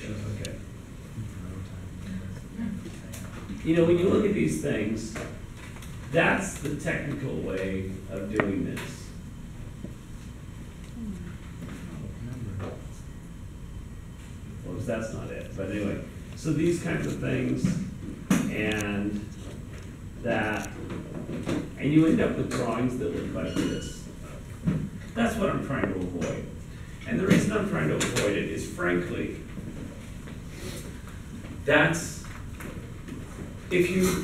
Okay. You know, when you look at these things, that's the technical way of doing this. Well, that's not it, but anyway. So these kinds of things, and that, and you end up with drawings that look like this. That's what I'm trying to avoid. And the reason I'm trying to avoid it is, frankly, that's, if you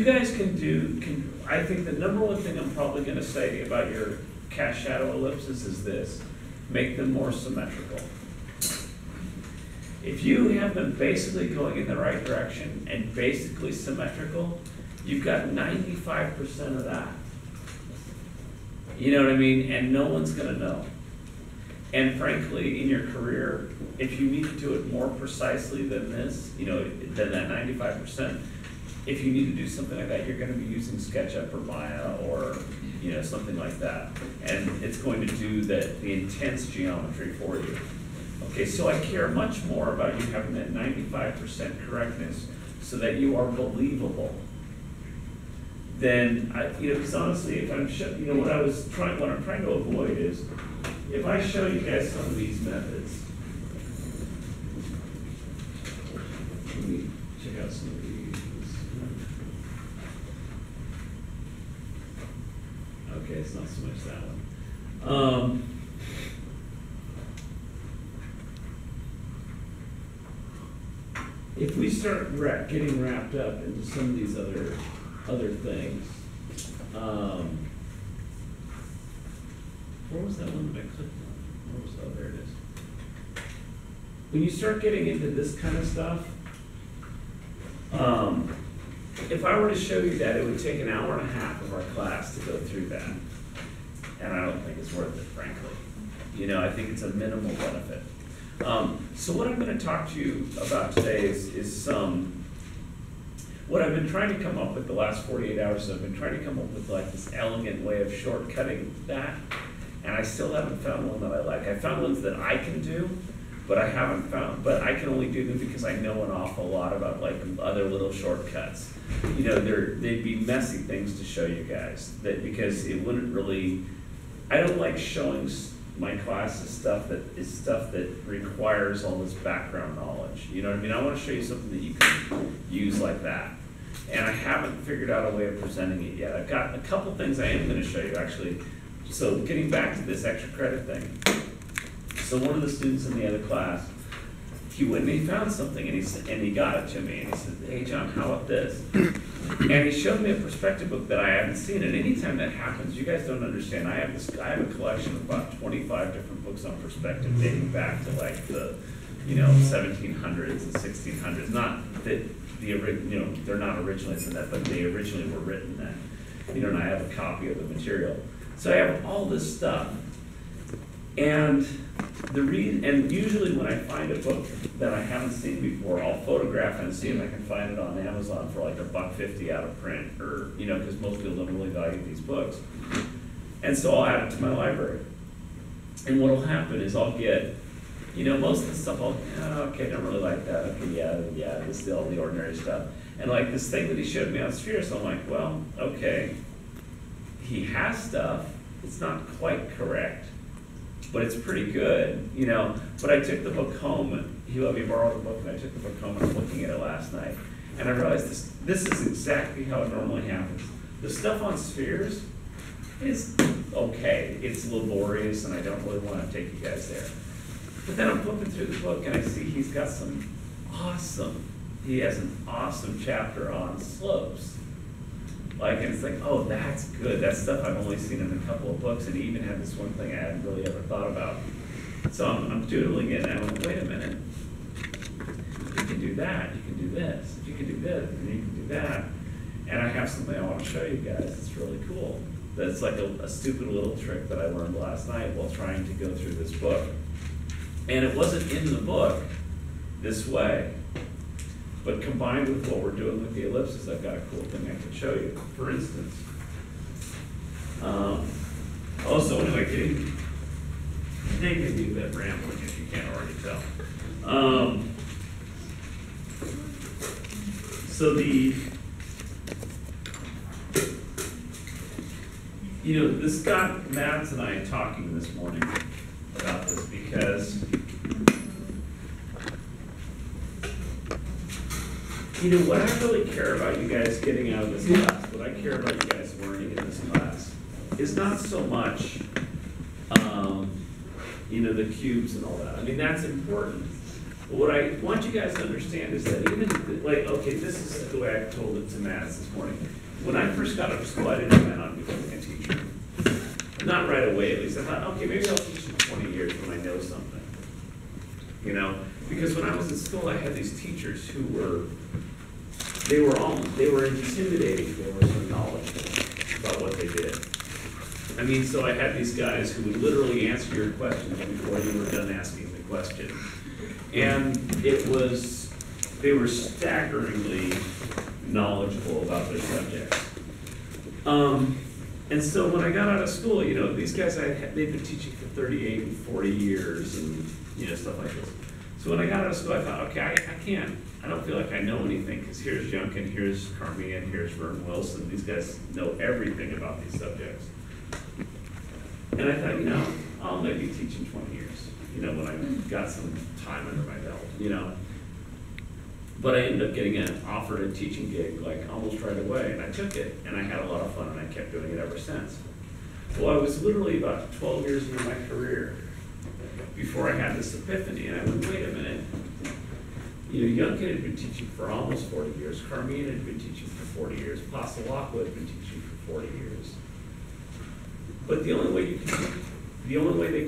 guys I think the number one thing I'm probably gonna say about your cast shadow ellipses is this: make them more symmetrical. If you have them basically going in the right direction and basically symmetrical, you've got 95% of that. You know what I mean? And no one's gonna know. And frankly, in your career, if you need to do it more precisely than this, you know, than that 95%, if you need to do something like that, you're gonna be using SketchUp or Maya or, you know, something like that. And it's going to do the intense geometry for you. Okay, so I care much more about you having that 95% correctness so that you are believable. Then, you know, because honestly, if I'm, you know, what I'm trying to avoid is, if I show you guys some of these methods, let me check out some of these. Okay, it's not so much that one. If we start getting wrapped up into some of these other things, where was that one that I clicked on? Oh, there it is. When you start getting into this kind of stuff, if I were to show you that, it would take an hour and a half of our class to go through that. And I don't think it's worth it, frankly. You know, I think it's a minimal benefit. So what I'm going to talk to you about today is some, what I've been trying to come up with the last 48 hours, I've been trying to come up with like this elegant way of shortcutting that, and I still haven't found one that I like. I found ones that I can do, but I can only do them because I know an awful lot about like other little shortcuts. You know, they'd be messy things to show you guys, because it wouldn't really, I don't like showing my classes stuff that requires all this background knowledge. You know what I mean? I want to show you something that you can use like that. And I haven't figured out a way of presenting it yet. I've got a couple things I am going to show you actually. So getting back to this extra credit thing. So one of the students in the other class, he went and he found something and he got it to me and he said, "Hey John, how about this?" And he showed me a perspective book that I haven't seen. And anytime that happens, you guys don't understand. I have a collection of about 25 different books on perspective dating back to like the, you know, 1700s and 1600s. Not that they're not originally from that, but they originally were written then. You know, and I have a copy of the material. So I have all this stuff. And usually when I find a book that I haven't seen before, I'll photograph it and see if I can find it on Amazon for like $1.50 out of print, or, you know, because most people don't really value these books. And so I'll add it to my library. And what'll happen is I'll get, you know, most of the stuff okay, I don't really like that. Okay, yeah, this is all the ordinary stuff. And like this thing that he showed me on Sphere, so I'm like, well, okay, he has stuff. It's not quite correct, but it's pretty good, you know. But I took the book home, he let me borrow the book, and I took the book home and I was looking at it last night. And I realized this is exactly how it normally happens. The stuff on Spheres is okay. It's laborious, and I don't really want to take you guys there. But then I'm flipping through the book, and I see he has an awesome chapter on slopes. Like, and it's like, oh, that's good. That's stuff I've only seen in a couple of books, and he even had this one thing I hadn't really ever thought about. So I'm doodling it, and I'm like, wait a minute. If you can do that, you can do this. If you can do this, then you can do that. And I have something I want to show you guys. It's really cool. That's like a stupid little trick that I learned last night while trying to go through this book. And it wasn't in the book this way. But combined with what we're doing with the ellipses, I've got a cool thing I can show you. For instance, so anyway, today can be a bit rambling if you can't already tell. So this got Mads and I talking this morning about this because, what I really care about you guys getting out of this class, what I care about you guys learning in this class, is not so much, the cubes and all that. I mean, that's important. But what I want you guys to understand is that even, okay, this is the way I told it to Mads this morning. When I first got out of school, I didn't plan on becoming a teacher. Not right away, at least. I thought, okay, maybe I'll teach in 20 years when I know something. Because when I was in school, I had these teachers who were intimidating. They were so knowledgeable about what they did. I mean, so I had these guys who would literally answer your questions before you were done asking the question. And they were staggeringly knowledgeable about their subjects. And so when I got out of school, these guys, they've been teaching for 38 and 40 years and, stuff like this. So when I got out of school, I thought, okay, I don't feel like I know anything, because here's Junkin, here's Carmian, here's Vern Wilson. These guys know everything about these subjects. And I thought, I'll maybe teach in 20 years, when I got some time under my belt, But I ended up getting offered a teaching gig, almost right away, and I took it, and I had a lot of fun, and I kept doing it ever since. Well, I was literally about 12 years into my career before I had this epiphany, and I went, wait a minute. Junkin had been teaching for almost 40 years. Carmian had been teaching for 40 years. Passalacqua had been teaching for 40 years. But the only way they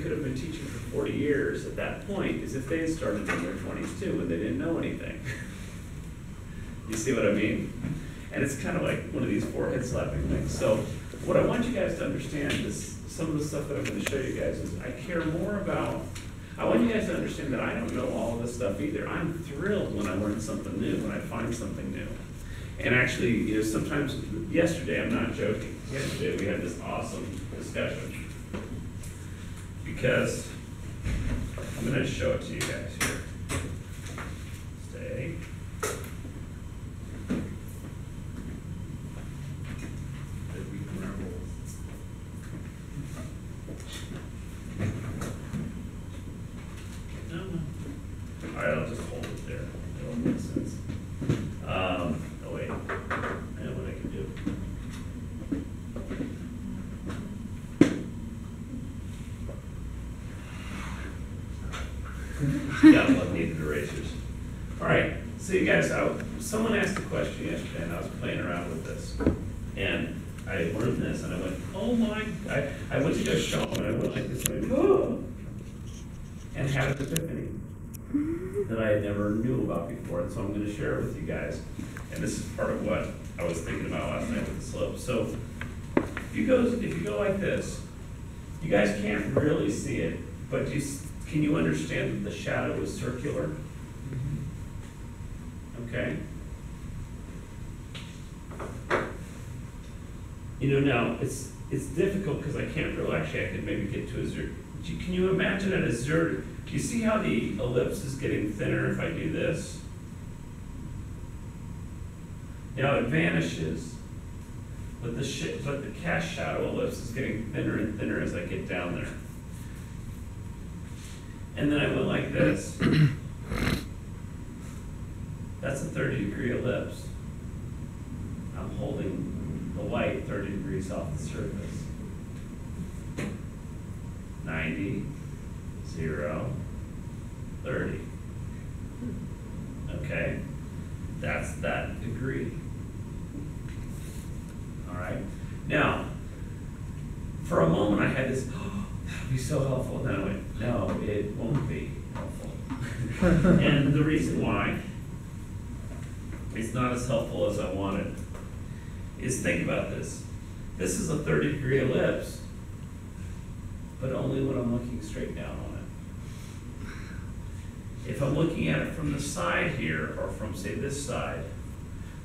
could have been teaching for 40 years at that point is if they had started in their 20s too, and they didn't know anything. You see what I mean? And it's kind of like one of these forehead slapping things. So what I want you guys to understand is some of the stuff that I'm going to show you guys is I want you guys to understand that I don't know all of this stuff either. I'm thrilled when I learn something new, when I find something new. And actually, sometimes, yesterday, I'm not joking, yesterday we had this awesome discussion. Because, I'm going to show it to you guys here. Stay. All right, I'll just hold it there. It'll make sense. Oh wait, I know what I can do. Gotta love needed erasers. All right, so you guys, someone asked a question yesterday, and I was playing around with this, and I learned this, and I went, oh my! I went to go show them, and I went like this, and I went, oh, and had an epiphany that I never knew about before, and so I'm going to share it with you guys. And this is part of what I was thinking about last night with the slope. So if you go like this, you guys can't really see it, but can you understand that the shadow is circular? Okay. Now it's difficult because I can't really. Actually, I could maybe get to a zero. Can you imagine at a zero? Do you see how the ellipse is getting thinner if I do this? Now it vanishes, but the cast shadow ellipse is getting thinner and thinner as I get down there. And then I went like this. That's a 30-degree ellipse. I'm holding the light 30 degrees off the surface. 90, 0, 30. Okay, that's that degree. All right. Now, for a moment I had this, oh, that would be so helpful. And then I went, no, it won't be helpful. And the reason why it's not as helpful as I wanted is, think about this. This is a 30-degree ellipse, but only when I'm looking straight down on it. If I'm looking at it from the side here, or from, say, this side,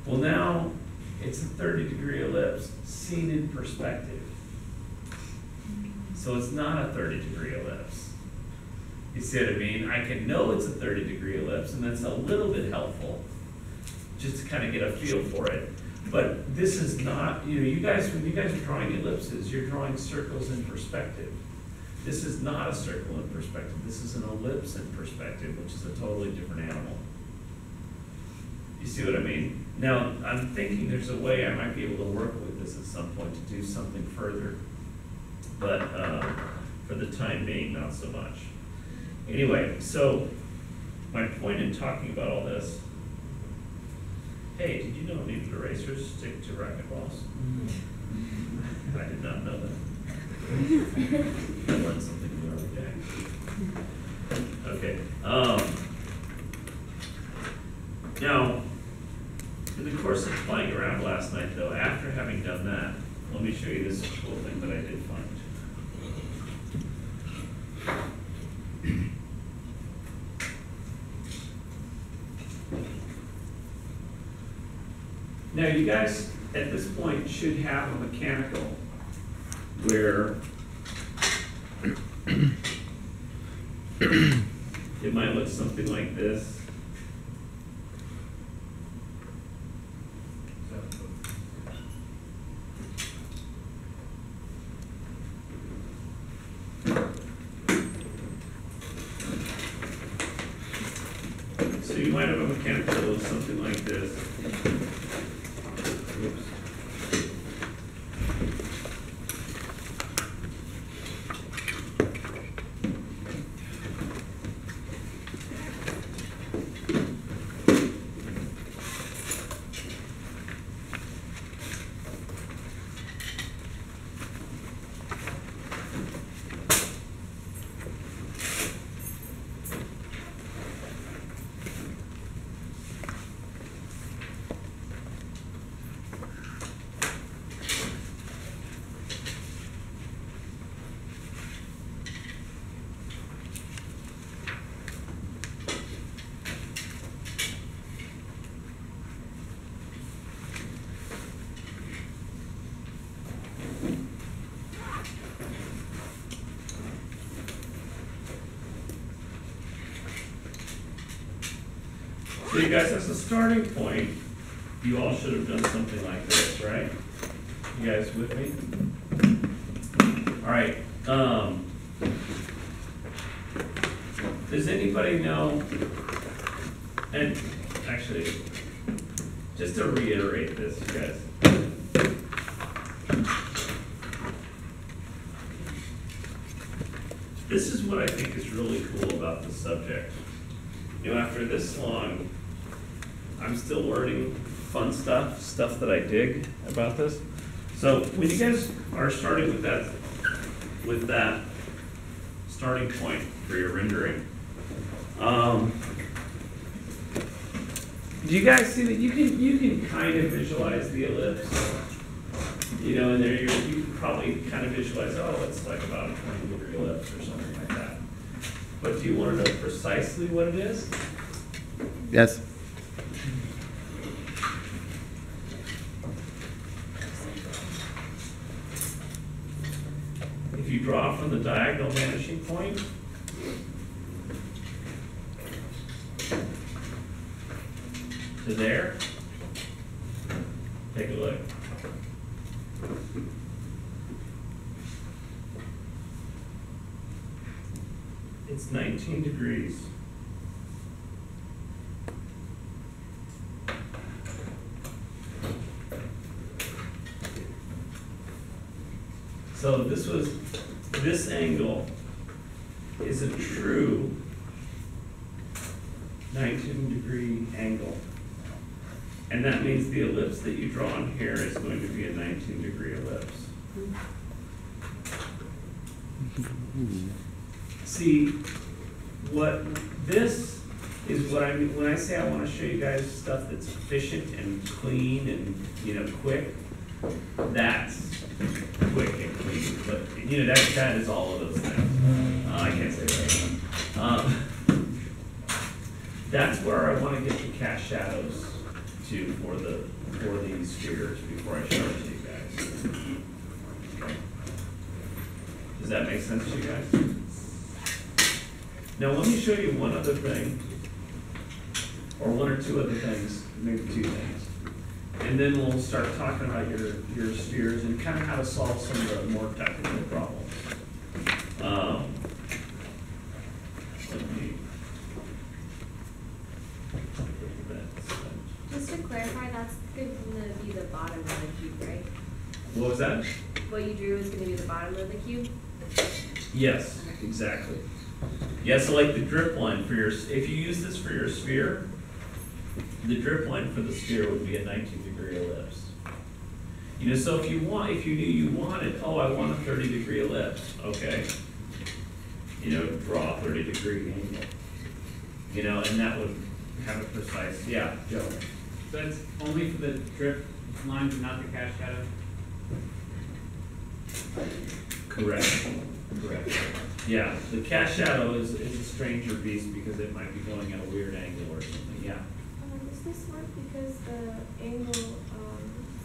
well, now it's a 30-degree ellipse seen in perspective. So it's not a 30-degree ellipse. You see what I mean? I can know it's a 30-degree ellipse, and that's a little bit helpful, just to kind of get a feel for it. But this is not, you know, you guys, when you guys are drawing ellipses, you're drawing circles in perspective. This is not a circle in perspective. This is an ellipse in perspective, which is a totally different animal. You see what I mean? Now, I'm thinking there's a way I might be able to work with this at some point to do something further. But for the time being, not so much. Anyway, so my point in talking about all this, hey, did you know needed erasers stick to racquetballs? I did not know that. I learned something new every day. Okay. Now, in the course of playing around last night, though, after having done that, let me show you this cool thing that I did find. Now, you guys, at this point, should have a mechanical where it might look something like this. So you might have a mechanical that looks something like this. Oops. So you guys, as a starting point, you all should have done something like this, right? You guys with me? All right. Does anybody know, and actually, just to reiterate this, you guys. This is what I think is really cool about the subject. You know, after this long, I'm still learning fun stuff that I dig about this. So when you guys are starting with that starting point for your rendering, do you guys see that you can kind of visualize the ellipse? You know, and there you can probably kind of visualize, oh, it's like about a 20-degree ellipse or something like that. But do you want to know precisely what it is? Yes. If you draw from the diagonal vanishing point, to there, take a look. It's 19 degrees. So this angle is a true 19-degree angle. And that means the ellipse that you draw on here is going to be a 19-degree ellipse. See, what this is what I mean when I say I want to show you guys stuff that's efficient and clean and, you know, quick. That's quick and clean, but you know that is all of those things. I can't say that. That's where I want to get the cast shadows to for these figures before I show it to you guys. Okay. Does that make sense to you guys? Now let me show you one other thing, or one or two other things, maybe two things. And then we'll start talking about your spheres and kind of how to solve some of the more technical problems. Let me Just to clarify, that's going to be the bottom of the cube, right? What was that? What you drew is going to be the bottom of the cube? Yes, exactly. Yeah, so like the drip line for your, if you use this for your sphere, the drip line for the sphere would be a 19-degree ellipse. You know, so if you knew you wanted, oh, I want a 30-degree ellipse, okay. You know, draw a 30-degree angle. You know, and that would have a precise, yeah, Joe. So that's only for the drip lines and not the cast shadow? Correct. Correct. Yeah, the cast shadow is a stranger beast because it might be going at a weird angle or something, yeah. Does this work because the angle,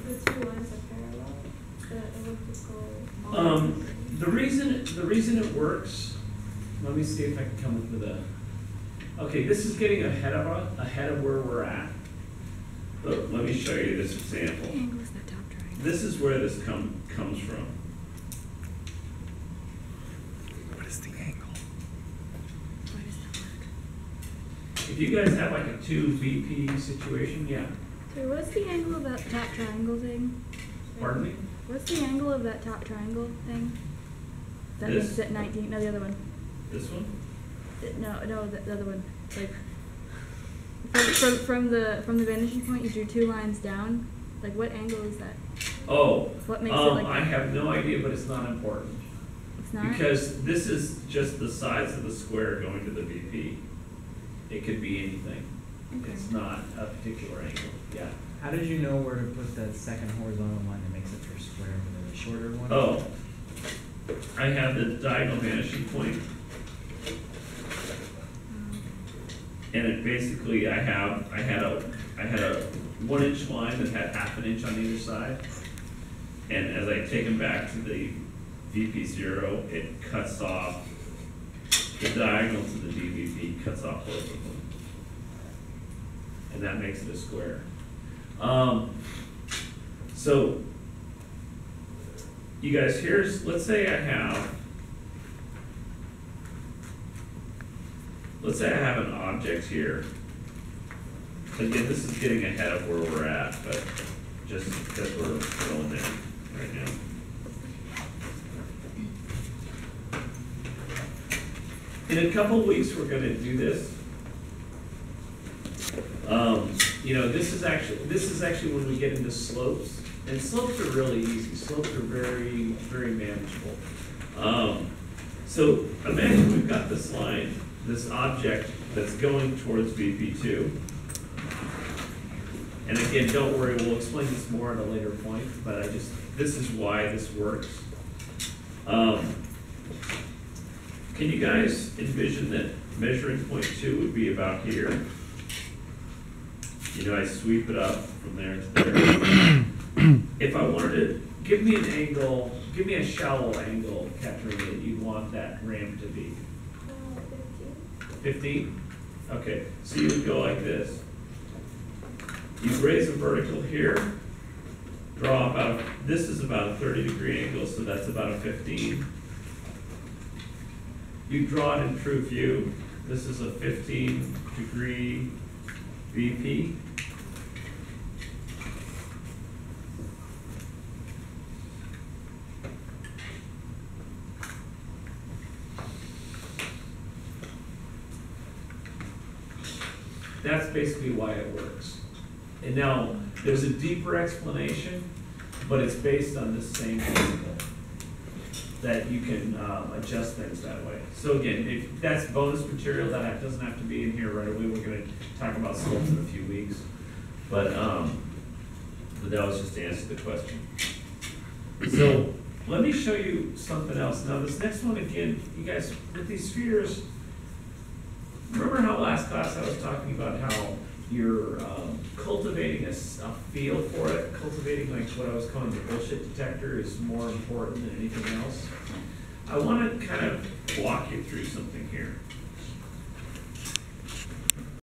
the two lines are parallel? The elliptical. The reason it works, let me see if I can come up with a, okay, this is getting ahead of where we're at. But let me show you this example. Angle is that top triangle. This is where this comes from. What is the angle? Why does that work? If you guys have like a 2 VP situation, yeah. So what's the angle of that top triangle thing? Pardon me? What's the angle of that top triangle thing? That This? makes it 19, no, the other one. This one? No, the other one. Like, from the vanishing point, you drew 2 lines down. Like, what angle is that? Oh, What makes it like I that? have no idea, but it's not important. It's not? Because this is just the size of the square going to the VP. It could be anything. Okay. It's not a particular angle, yeah. How did you know where to put that second horizontal line that makes it your square, the shorter one? Oh, I have the diagonal vanishing point, and it basically, I had a 1-inch line that had half an inch on either side. And as I take them back to the VP0, it cuts off the diagonal to the DVP, cuts off both of them. And that makes it a square. So, you guys, let's say I have an object here. Again, this is getting ahead of where we're at, but just because we're going there right now. In a couple weeks, we're gonna do this. You know, this is actually when we get into slopes, and slopes are really easy. Slopes are very, very manageable. So imagine we've got this line, this object that's going towards VP2. And again, don't worry, we'll explain this more at a later point, but this is why this works. Can you guys envision that measuring point 2 would be about here? You know, I sweep it up from there to there. If I wanted to, give me an angle, give me a shallow angle, Katrina, that you'd want that ramp to be. 15. 15? Okay, so you would go like this. You raise a vertical here, draw about, this is about a 30-degree angle, so that's about a 15. You draw it in true view. This is a 15-degree VP. That's basically why it works. And now, there's a deeper explanation, but it's based on this same principle, that you can adjust things that way. So again, if that's bonus material, that doesn't have to be in here right away. We're gonna talk about slopes in a few weeks. But that was just to answer the question. So let me show you something else. Now this next one, again, you guys, with these spheres, remember how last class I was talking about how you're cultivating a feel for it, cultivating like what I was calling the bullshit detector is more important than anything else. I want to kind of walk you through something here.